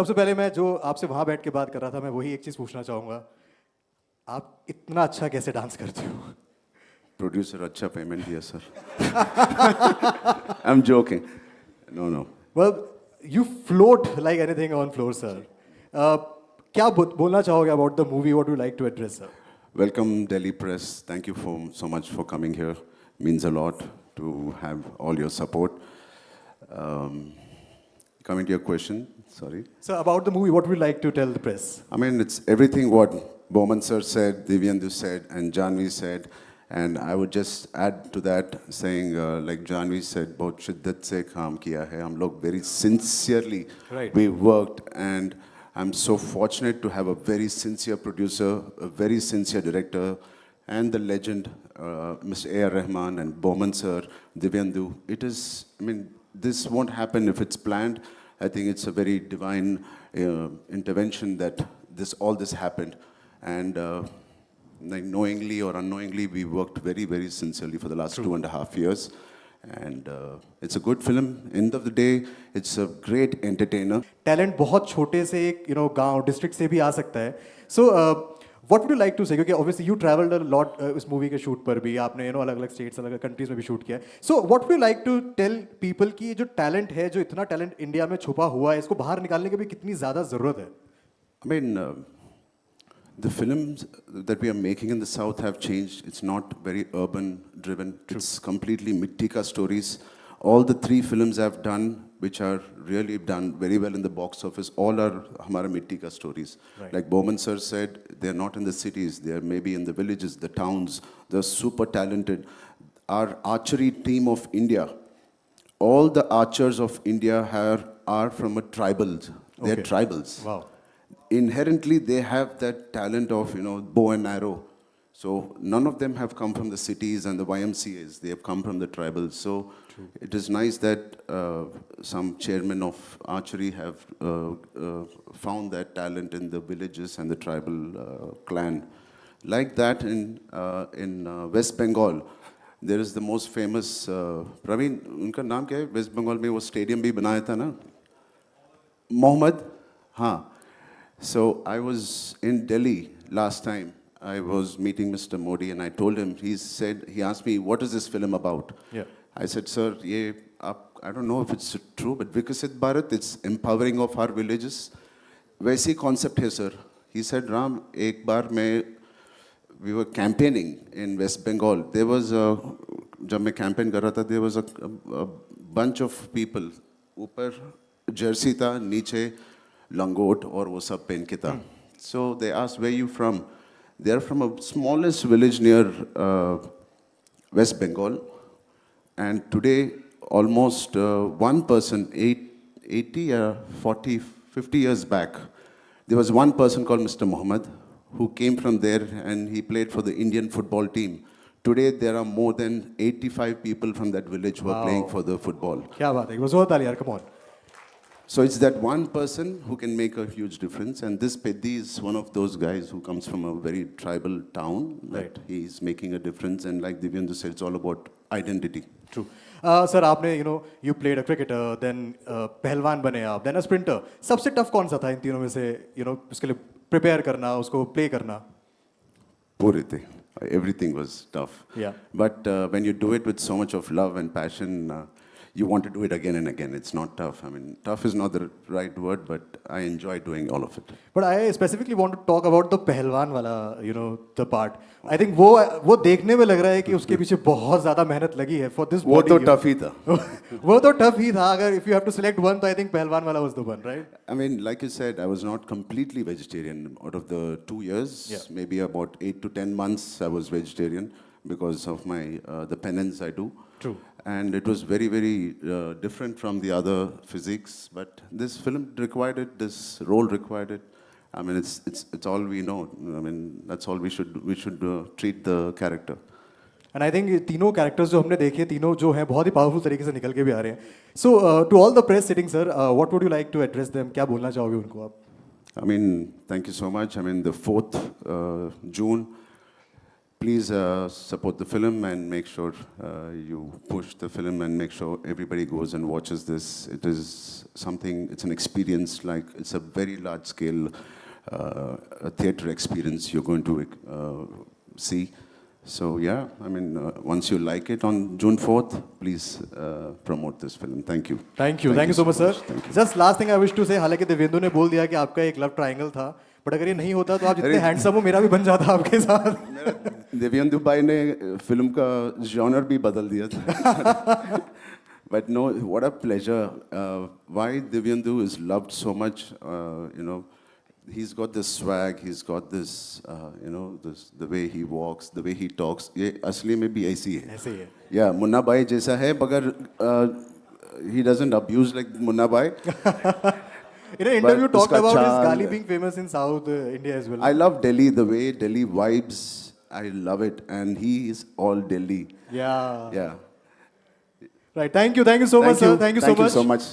सबसे पहले मैं जो आपसे वहां बैठ के बात कर रहा था मैं वही एक चीज पूछना चाहूंगा। आप इतना अच्छा कैसे डांस करते हो? प्रोड्यूसर अच्छा पेमेंट दिया sir. I am joking. No no. Well, you float like anything on floor sir. क्या बोलना चाहोगे about the movie? What you like to address sir? Welcome Delhi Press. Thank you so much for coming here. Means a lot to have all your support. Um, Coming to your question, sorry. So about the movie, what would you like to tell the press? I mean, it's everything what Bowman sir said, Divyendu said, and Janvi said. And I would just add to that, saying, like Janvi said, बहुत शिद्दत से काम किया है. हम लोग very sincerely Right. we worked, and I'm so fortunate to have a very sincere producer, a very sincere director, and the legend, Mr. A.R. Rahman and Bowman sir, Divyendu. It is, I mean, this won't happen if it's planned. I think it's a very divine intervention that all this happened, and like knowingly or unknowingly, we worked very, very sincerely for the last 2.5 years, and it's a good film. End of the day, it's a great entertainer. Talent बहुत छोटे से एक गांव district से भी आ सकता है. So what would you like to say, क्योंकि obviously you travelled a lot इस मूवी के शूट पर भी, आपने अलग अलग स्टेट्स अलग अलग कंट्रीज में भी शूट किया है. So what would you like to tell people कि जो टैलेंट है, जो इतना टैलेंट इंडिया में छुपा हुआ है, इसको बाहर निकालने की भी कितनी ज़्यादा ज़रूरत है? I mean, the films that we are making in the South have changed. It's not very urban driven. It's completely Mittika stories. All the 3 films I've done, which are really done very well in the box office, all are Hamara Mittika stories. Right. Like Bowman sir said, they're not in the cities. They're maybe in the villages, the towns. They're super talented. Our archery team of India, all the archers of India are from a tribal. They're Okay. tribals. Wow. Inherently they have that talent of bow and arrow, so none of them have come from the cities and the YMCAs. They have come from the tribals. So it is nice that some chairmen of archery have found that talent in the villages and the tribal clan. Like that in West Bengal, there is the most famous Praveen, उनका नाम क्या है? West Bengal में वो stadium भी बनाया था ना, Mohammed. हाँ. So I was in Delhi last time. I was meeting Mr. Modi and I told him, he asked me, what is this film about? Yeah. I said, sir, I don't know if it's true, but Vikasit Bharat, it's empowering of our villages. वैसी concept है sir. He said, Ram, एक बार we were campaigning in West Bengal. There was जब मैं campaign कर रहा था, there was a bunch of people. ऊपर jersey था, नीचे langot और वो सब पहन के था. So they asked, where you from? They are from a smallest village near West Bengal, and today almost one person, 80 or 40, 50 years back, there was one person called Mr. Mohammed who came from there and he played for the Indian football team. Today there are more than 85 people from that village who are playing for the football. क्या बात है, वो ताली यार, come on. So it's that one person who can make a huge difference, and this Peddi is one of those guys who comes from a very tribal town that he's making a difference, and like Divyendu said, it's all about identity. True. Sir आपने you played a cricketer, then पहलवान बने आप, then a sprinter. सबसे tough कौन सा था इन तीनों में से, उसके लिए प्रिपेयर करना, उसको प्ले करना? Purite. Everything was tough. Yeah. But when you do it with so much of love and passion, you want to do it again and again. It's not tough. I mean, tough is not the right word, but I enjoy doing all of it. But I specifically want to talk about the पहलवान वाला, the part. I think वो देखने में लग रहा है कि उसके पीछे बहुत ज़्यादा मेहनत लगी है for this body. वो तो tough ही था. वो तो tough ही था. अगर if you have to select one, तो I think पहलवान वाला was the one, right? I mean, like you said, I was not completely vegetarian. Out of the 2 years, maybe about 8 to 10 months, I was vegetarian because of my the penance I do. True. And it was very, very different from the other physiques. But this film required it. This role required it. I mean, it's all we know. I mean, that's all we should treat the character. And I think तीनों characters जो हमने देखे, तीनों जो हैं बहुत ही powerful तरीके से निकल के भी आ रहे हैं. So to all the press sitting, sir, what would you like to address them? क्या बोलना चाहोगे उनको आप? I mean, thank you so much. I mean, the 4th June, please support the film and make sure you push the film and make sure everybody goes and watches this. It is something, it's an experience, like it's a very large scale a theater experience you're going to see. So yeah, I mean, once you like it on June 4th, please promote this film. Thank you. Thank you so much sir. Thank you. Just last thing I wish to say, हालांकि देवेंदु ने बोल दिया कि आपका एक love triangle था, but अगर ये नहीं होता तो आप जितने हैंडसम हो मेरा भी बन जाता आपके साथ. देवेंदु भाई ने फिल्म का जॉनर भी बदल दिया था. But no, what a pleasure. Why Divyendu is loved so much, he's got this swag, he's got this, the way he walks, the way he talks. ये असली में भी ऐसी है. ऐसे ही है. Yeah, मुन्ना भाई जैसा है, मगर he doesn't abuse like Munna भाई. In an interview, But talked उसका about his चाल- Gali being famous in South India as well. I love Delhi, the way Delhi vibes. I love it, and he is all Delhi. Yeah. Yeah. Right. Thank you so much, sir. Thank you so much. Thank you so much.